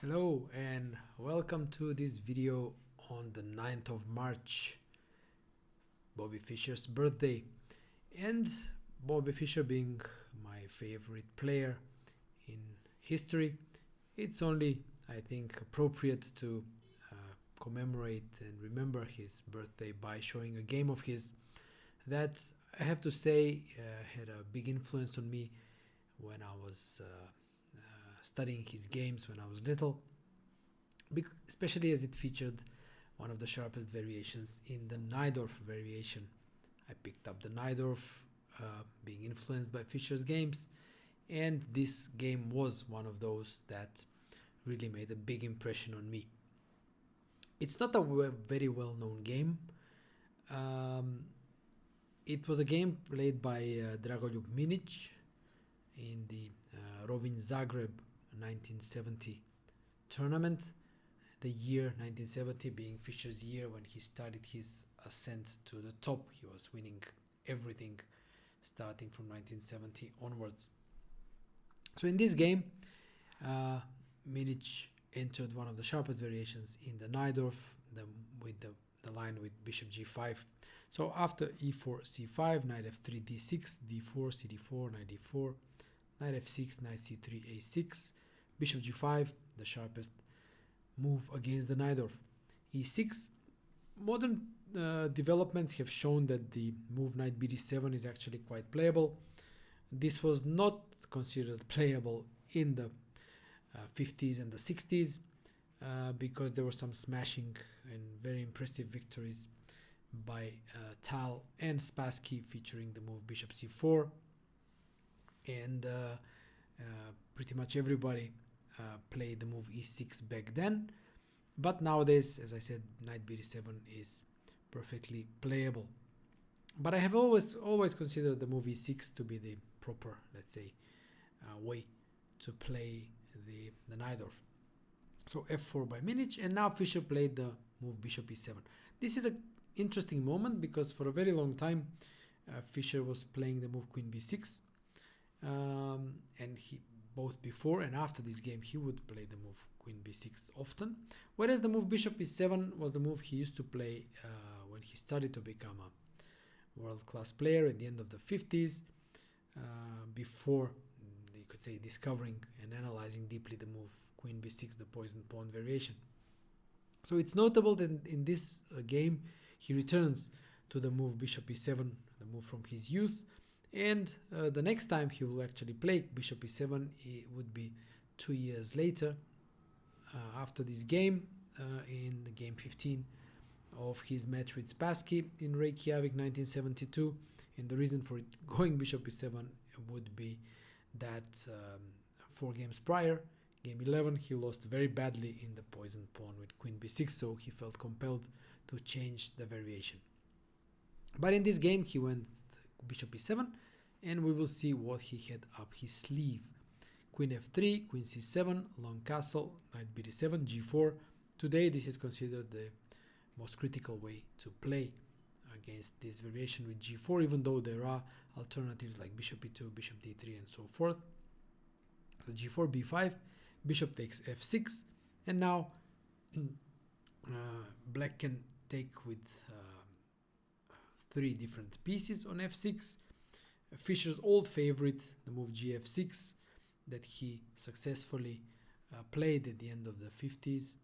Hello and welcome to this video on the 9th of March, Bobby Fischer's birthday. And Bobby Fischer being my favorite player in history, it's only, I think, appropriate to commemorate and remember his birthday by showing a game of his that I have to say had a big influence on me when I was studying his games when I was little, especially as it featured one of the sharpest variations in the Najdorf variation. I picked up the Najdorf being influenced by Fischer's games, and this game was one of those that really made a big impression on me. It's not a very well-known game. It was a game played by Dragoljub Minic in the Rovin Zagreb 1970 tournament. The year 1970 being Fischer's year when he started his ascent to the top. He was winning everything starting from 1970 onwards. So in this game, Minic entered one of the sharpest variations in the Najdorf with the line with bishop g5. So after e4, c5, knight f3, d6, d4, cd4, knight d4, knight f6, knight c3, a6, bishop g5, the sharpest move against the Najdorf. e6. Modern developments have shown that the move knight bd7 is actually quite playable. This was not considered playable in the 50s and the 60s because there were some smashing and very impressive victories by Tal and Spassky featuring the move bishop c4, and pretty much everybody played the move e6 back then. But nowadays, as I said, knight bd7 is perfectly playable. But I have always considered the move e6 to be the proper, let's say, way to play the Najdorf. So f4 by Minic, and now Fischer played the move bishop e7. This is an interesting moment because for a very long time Fischer was playing the move queen b6, and he both before and after this game he would play the move queen b6 often, whereas the move bishop e7 was the move he used to play when he started to become a world-class player at the end of the 50s, before, you could say, discovering and analyzing deeply the move queen b6, the poison pawn variation. So it's notable that in this game he returns to the move bishop e7, the move from his youth, and the next time he will actually play bishop e7 it would be 2 years later, after this game, in the game 15 of his match with Spassky in Reykjavik 1972. And the reason for it going bishop e7 would be that 4 games prior, game 11, he lost very badly in the poison pawn with queen b6, so he felt compelled to change the variation. But in this game he went bishop e7, and we will see what he had up his sleeve. Queen f3, queen c7, long castle, knight bd7, g4. Today this is considered the most critical way to play against this variation with g4, even though there are alternatives like bishop e2, bishop d3, and so forth. So g4, b5, bishop takes f6, and now black can take with 3 different pieces on f6. Fischer's old favorite, the move gf6, that he successfully played at the end of the 50s,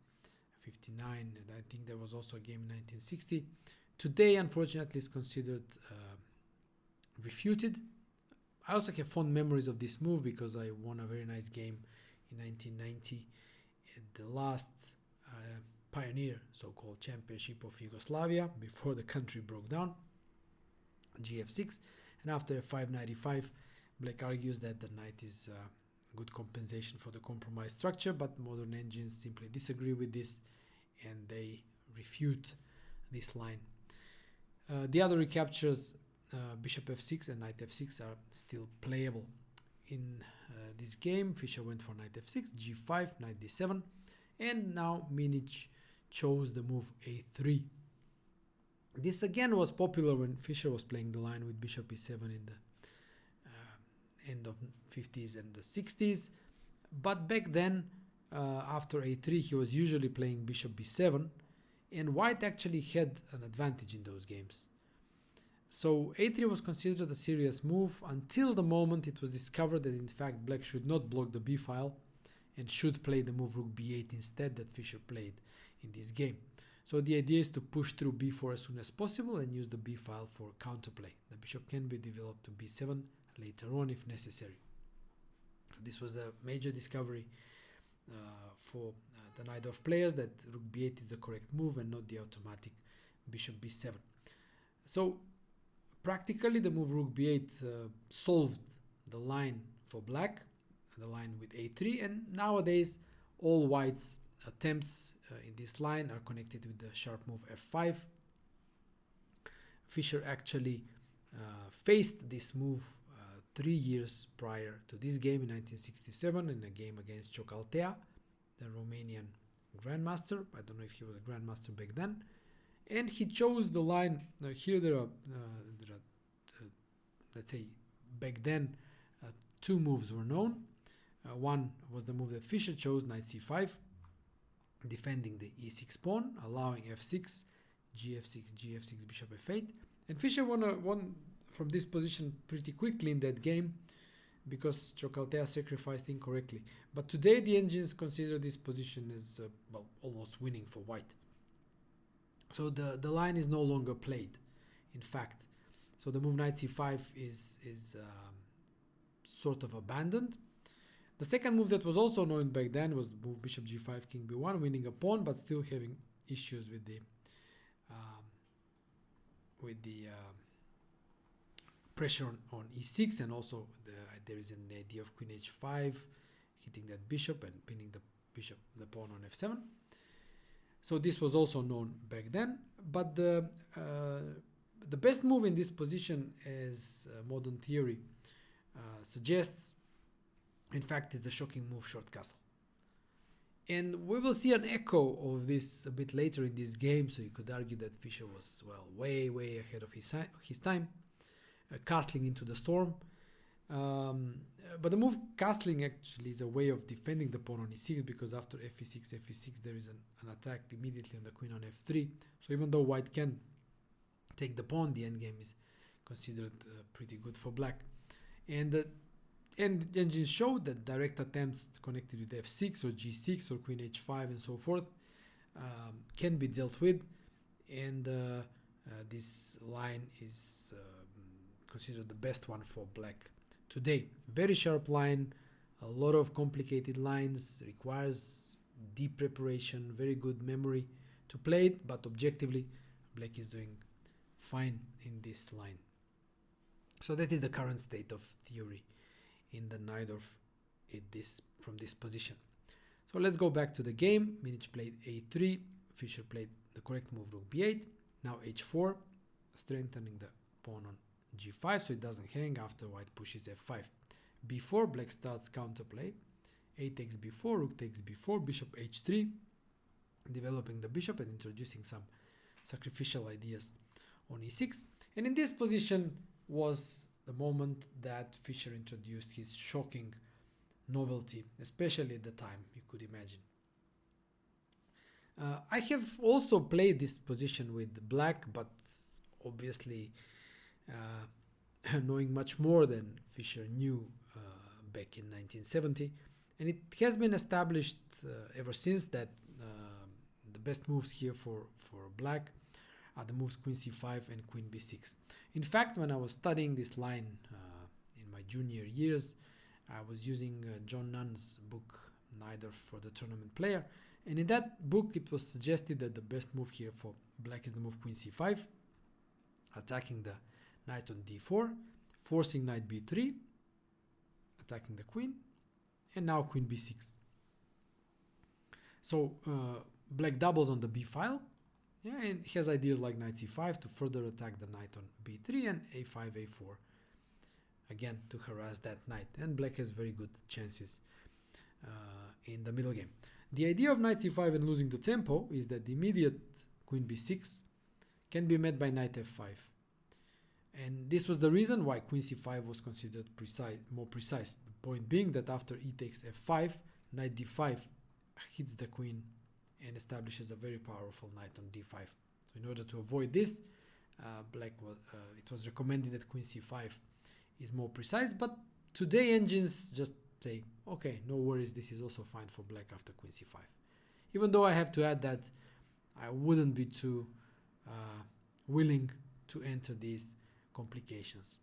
59, and I think there was also a game in 1960. Today, unfortunately, is considered refuted. I also have fond memories of this move because I won a very nice game in 1990 at the last pioneer, so-called championship of Yugoslavia, before the country broke down. gf6, and after f5, knight e5, black argues that the knight is good compensation for the compromised structure, but modern engines simply disagree with this and they refute this line. The other recaptures, bishop f6 and knight f6, are still playable. In this game, Fischer went for knight f6, g5, knight d7, and now Minic chose the move a3. This again was popular when Fischer was playing the line with bishop e7 in the end of 50s and the 60s, but back then after a3 he was usually playing bishop b7, and white actually had an advantage in those games. So a3 was considered a serious move until the moment it was discovered that in fact black should not block the b file and should play the move rook b8 instead that Fischer played in this game. So the idea is to push through b4 as soon as possible and use the b file for counterplay. The bishop can be developed to b7 later on if necessary. So this was a major discovery for the Najdorf players, that rook b8 is the correct move and not the automatic bishop b7. So practically the move rook b8 solved the line for black, the line with a3, and nowadays all white's attempts in this line are connected with the sharp move f5. Fischer actually faced this move 3 years prior to this game in 1967 in a game against Ciocaltea, the Romanian grandmaster. I don't know if he was a grandmaster back then. And he chose the line. Here there are let's say, back then, two moves were known. One was the move that Fischer chose, knight c5, defending the e6 pawn, allowing f6, gf6, gf6, bishop f8. And Fischer won from this position pretty quickly in that game because Ciocaltea sacrificed incorrectly. But today the engines consider this position as well, almost winning for white. So the line is no longer played, in fact. So the move knight c5 is sort of abandoned. The second move that was also known back then was move bishop g5, king b1, winning a pawn, but still having issues with the pressure on e6, and also there is an idea of queen h5, hitting that bishop and pinning the pawn on f7. So this was also known back then, but the best move in this position, as modern theory suggests, in fact, is the shocking move short castle. And we will see an echo of this a bit later in this game, so you could argue that Fischer was, well, way ahead of his time, castling into the storm. But the move castling actually is a way of defending the pawn on e6, because after f6, there is an attack immediately on the queen on f3. So even though white can take the pawn, the endgame is considered pretty good for black. And the engines showed that direct attempts connected with f6 or g6 or queen h5 and so forth can be dealt with, and this line is considered the best one for black today. Very sharp line, a lot of complicated lines, requires deep preparation, very good memory to play it, but objectively black is doing fine in this line. So that is the current state of theory in the Najdorf from this position. So let's go back to the game. Milic played a3, Fischer played the correct move rook b8, now h4, strengthening the pawn on g5 so it doesn't hang after white pushes f5. b4, black starts counterplay, a takes b4, rook takes b4, bishop h3, developing the bishop and introducing some sacrificial ideas on e6. And in this position was the moment that Fischer introduced his shocking novelty, especially at the time, you could imagine. I have also played this position with black, but obviously knowing much more than Fischer knew back in 1970. And it has been established ever since that the best moves here for black are the moves queen c5 and queen b6. In fact, when I was studying this line in my junior years, I was using John Nunn's book, Najdorf for the Tournament Player. And in that book, it was suggested that the best move here for black is the move queen c5, attacking the knight on d4, forcing knight b3, attacking the queen, and now queen b6. So black doubles on the b file, yeah, and has ideas like knight c5 to further attack the knight on b3, and a5, a4, again to harass that knight. And black has very good chances in the middle game. The idea of knight c5 and losing the tempo is that the immediate queen b6 can be met by knight f5. And this was the reason why queen c5 was considered more precise. The point being that after e takes f5, knight d5 hits the queen and establishes a very powerful knight on d5. So in order to avoid this, it was recommended that queen c5 is more precise, but today engines just say, okay, no worries, this is also fine for black after queen c5. Even though I have to add that I wouldn't be too willing to enter these complications.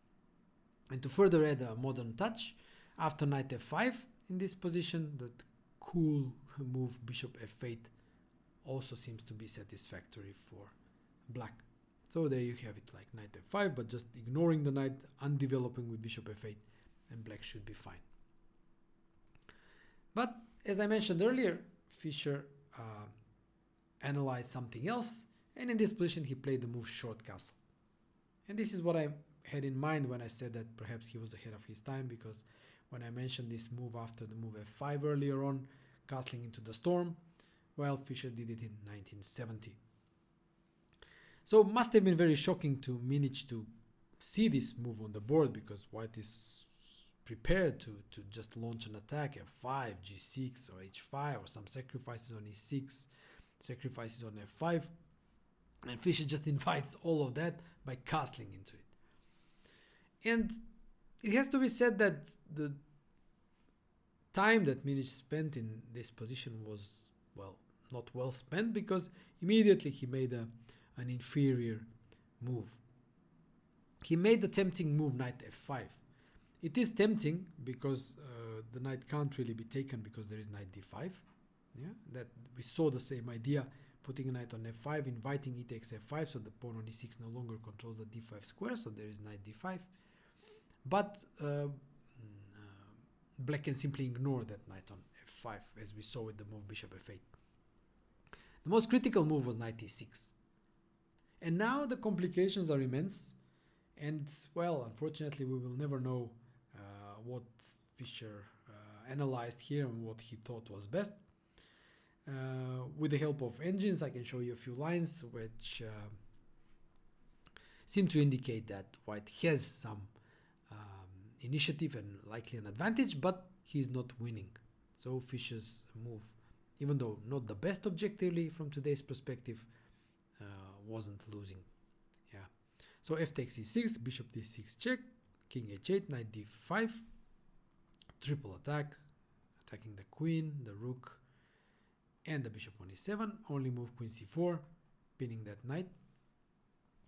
And to further add a modern touch, after knight f5 in this position, the cool move bishop f8 also seems to be satisfactory for black. So there you have it, like knight f5, but just ignoring the knight, undeveloping with bishop f8, and black should be fine. But as I mentioned earlier, Fischer analyzed something else, and in this position he played the move short castle. And this is what I had in mind when I said that perhaps he was ahead of his time, because when I mentioned this move after the move f5 earlier on, castling into the storm, well, Fischer did it in 1970. So it must have been very shocking to manage to see this move on the board, because white is prepared to just launch an attack, f5, g6 or h5, or some sacrifices on e6, sacrifices on f5, and Fischer just invites all of that by castling into it. And it has to be said that the time that Minich spent in this position was, well, not well spent, because immediately he made an inferior move. He made the tempting move knight f5. It is tempting because the knight can't really be taken because there is knight d5. Yeah, that we saw the same idea, putting a knight on f5, inviting e takes f5, so the pawn on e6 no longer controls the d5 square, so there is knight d5. But black can simply ignore that knight on f5, as we saw with the move bishop f8. The most critical move was knight e6. And now the complications are immense, and, well, unfortunately we will never know what Fischer analyzed here and what he thought was best. With the help of engines, I can show you a few lines which seem to indicate that white has some initiative and likely an advantage, but he's not winning. So Fischer's move, even though not the best objectively from today's perspective, wasn't losing. Yeah. So f takes e6, bishop d6 check, king h8, knight d5, triple attack, attacking the queen, the rook, and the bishop on e7. Only move queen c4, pinning that knight.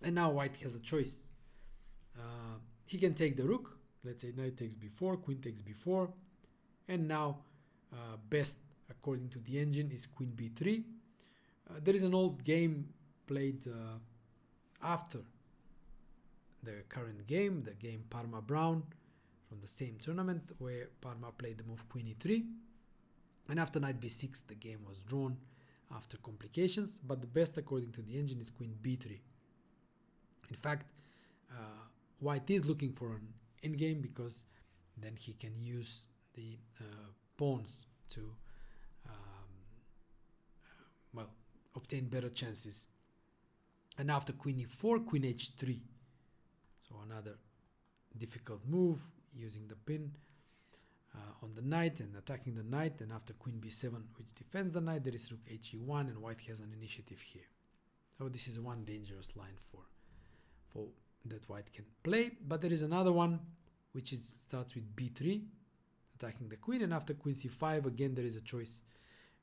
And now white has a choice. He can take the rook. Let's say knight takes b4, queen takes b4, and now best according to the engine is queen b3. There is an old game played after the current game, the game Parma-Brown from the same tournament, where Parma played the move queen e3, and after knight b6 the game was drawn after complications, but the best according to the engine is queen b3. In fact, white is looking for an endgame, because then he can use the pawns to well, obtain better chances. And after queen e4, queen h3. So another difficult move, using the pin on the knight and attacking the knight. And after queen b7, which defends the knight, there is rook he1, and white has an initiative here. So this is one dangerous line for that white can play. But there is another one which starts with b3, attacking the queen, and after queen c5 again there is a choice,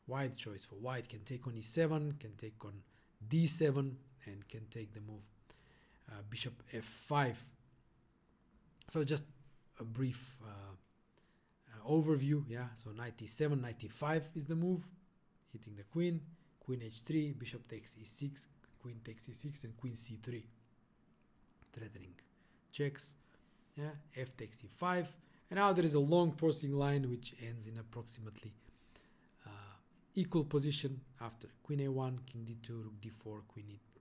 wide choice for white. Can take on e7, can take on d7, and can take the move bishop f5. So just a brief overview. Yeah, so knight e7, knight e5 is the move, hitting the queen, queen h3, bishop takes e6, queen takes e6, and queen c3, threatening checks. Yeah, f takes e5, and now there is a long forcing line which ends in approximately equal position after queen a1, king d2, rook d4,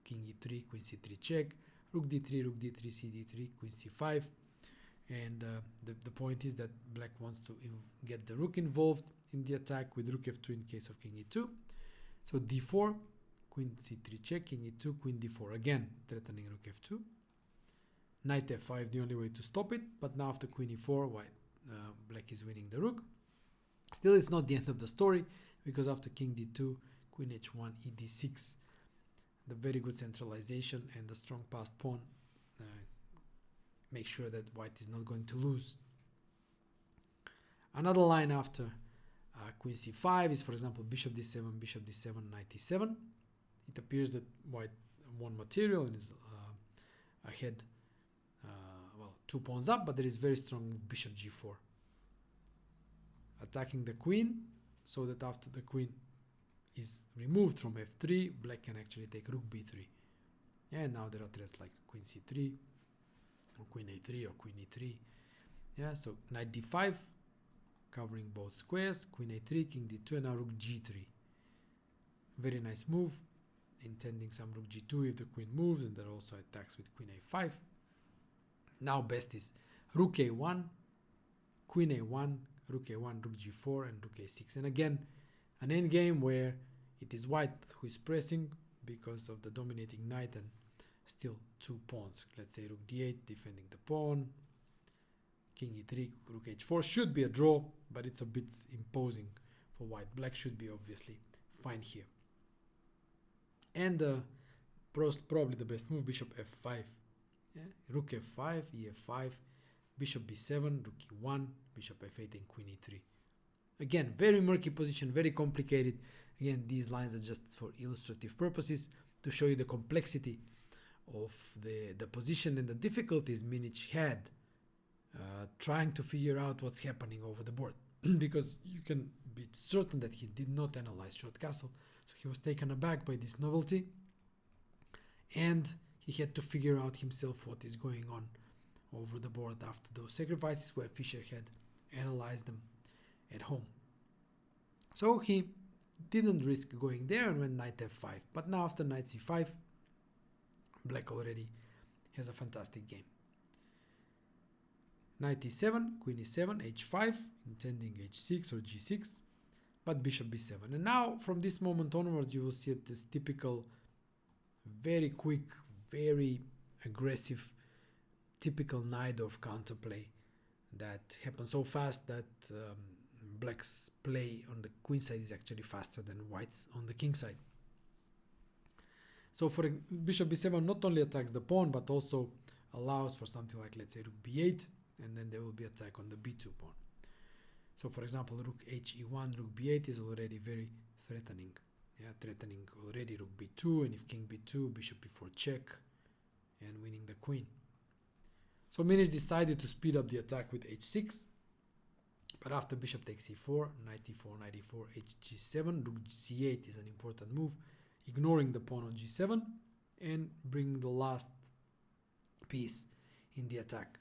king e3, queen c3 check, rook d3, rook d3, c d3, queen c5. And the point is that black wants to get the rook involved in the attack with rook f2 in case of king e2. So d4, queen c3 check, king e2, queen d4 again, threatening rook f2. Knight f5, the only way to stop it, but now after queen e4, black is winning the rook. Still, it's not the end of the story, because after king d2, queen h1, e d6, the very good centralization and the strong passed pawn make sure that white is not going to lose. Another line after queen c5 is, for example, bishop d7, knight e7. It appears that white won material and is ahead, well, 2 pawns up, but there is very strong bishop g4. Attacking the queen, so that after the queen is removed from f3, black can actually take rook b3. And now there are threats like queen c3, or queen a3, or queen e3. Yeah, so knight d5, covering both squares, queen a3, king d2, and now rook g3. Very nice move, intending some rook g2 if the queen moves, and there are also attacks with queen a5. Now best is rook a1, queen a1, rook a1, rook g4, and rook a6. And again, an endgame where it is white who is pressing because of the dominating knight and still 2 pawns. Let's say rook d8, defending the pawn, king e3, rook h4 should be a draw, but it's a bit imposing for white. Black should be obviously fine here. And probably the best move, bishop f5. Yeah? Rook f5, ef5, bishop b7, rook e1, bishop f8, and queen e3. Again, very murky position, very complicated. Again, these lines are just for illustrative purposes to show you the complexity of the position and the difficulties Minich had trying to figure out what's happening over the board. Because you can be certain that he did not analyze short castle, so he was taken aback by this novelty, and he had to figure out himself what is going on over the board after those sacrifices where Fischer had analyzed them at home. So he didn't risk going there and went knight f5. But now after knight c5, black already has a fantastic game. Knight e7, queen e7, h5, intending h6 or g6, but bishop b7. And now from this moment onwards you will see this typical, very quick, very aggressive, typical Najdorf counterplay that happens so fast that black's play on the queen side is actually faster than white's on the king side. So for bishop b7 not only attacks the pawn but also allows for something like, let's say, rook b8, and then there will be attack on the b2 pawn. So for example, rook he1, rook b8 is already very threatening. Yeah, threatening already rook b2, and if king b2, bishop b4 check, and winning the queen. So Minich decided to speed up the attack with h6, but after bishop takes e4, knight e4, knight e4, hg7, rook c8 is an important move, ignoring the pawn on g7 and bringing the last piece in the attack.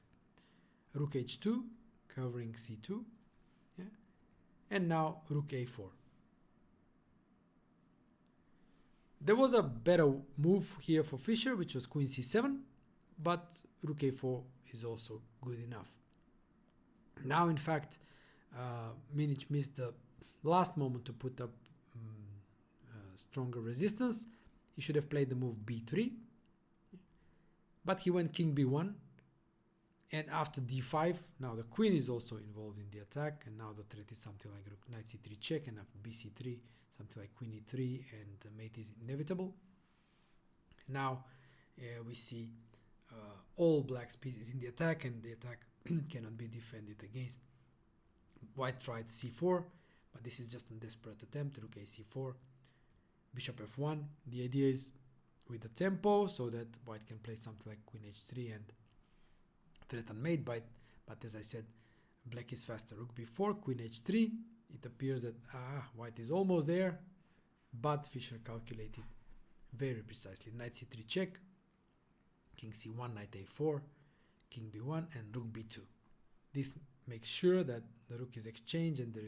Rook h2, covering c2, yeah? And now rook a4. There was a better move here for Fischer, which was queen c7, but rook a4 is also good enough. Now, in fact, Minich missed the last moment to put up stronger resistance. He should have played the move b3, but he went king b1, and after d5, now the queen is also involved in the attack, and now the threat is something like rook knight c3 check, and after bc3, something like queen e3, and the mate is inevitable. Now we see all black's pieces in the attack, and the attack cannot be defended against. White tried c4, but this is just a desperate attempt. Rook a c4, bishop f1. The idea is with the tempo so that white can play something like queen h3 and threaten mate, but as I said, black is faster. Rook b4, queen h3. It appears that white is almost there, but Fischer calculated very precisely. Knight c3 check, king c1, knight a4, king b1, and rook b2. This makes sure that the rook is exchanged and there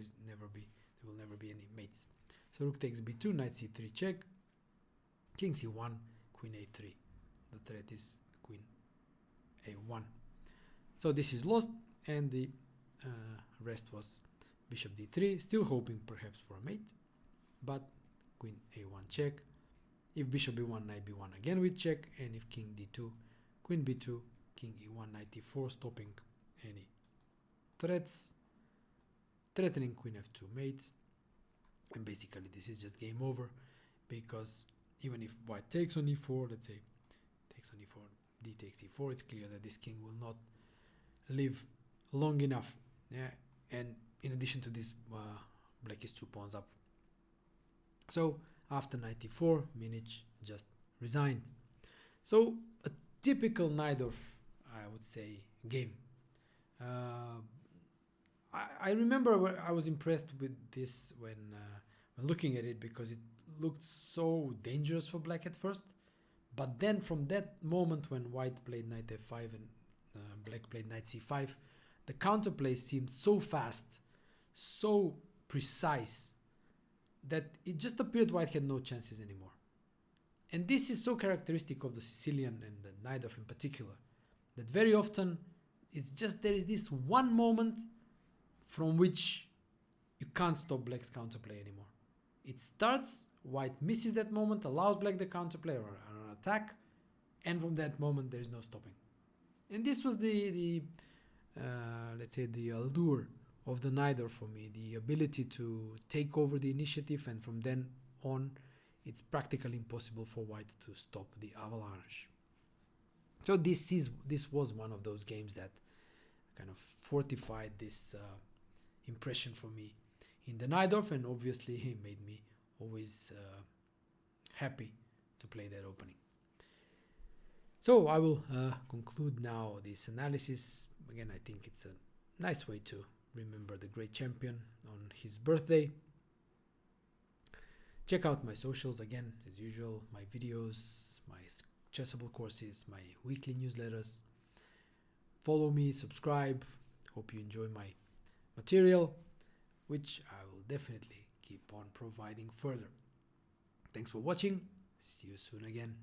will never be any mates. So rook takes b2, knight c3 check, king c1, queen a3. The threat is queen a1. So this is lost, and the rest was bishop d3, still hoping perhaps for a mate, but queen a1 check. If bishop b1, knight b1 again with check, and if king d2, queen b2, king e1, knight e4, stopping any threats, threatening queen f2 mate, And basically this is just game over, because even if white takes on e4, let's say takes on e4, d takes e4, it's clear that this king will not live long enough. Yeah, and in addition to this, black is 2 pawns up. So after knight e4, Minich just resigned. So a typical Najdorf, I would say, game. I remember I was impressed with this when looking at it, because it looked so dangerous for black at first. But then from that moment when white played knight f5 and black played knight c5, the counterplay seemed so fast, so precise, that it just appeared white had no chances anymore. And this is so characteristic of the Sicilian and the Najdorf in particular, that very often it's just there is this one moment from which you can't stop black's counterplay anymore. It starts, white misses that moment, allows black the counterplay or an attack, and from that moment there is no stopping. And this was the let's say the allure of the Najdorf for me, the ability to take over the initiative, and from then on it's practically impossible for white to stop the avalanche. So this was one of those games that kind of fortified this impression for me in the Najdorf, and obviously he made me always happy to play that opening. So I will conclude now this analysis. Again, I think it's a nice way to remember the great champion on his birthday. Check out my socials again, as usual, my videos, my Chessable courses, my weekly newsletters. Follow me, subscribe. Hope you enjoy my material, which I will definitely keep on providing further. Thanks for watching. See you soon again.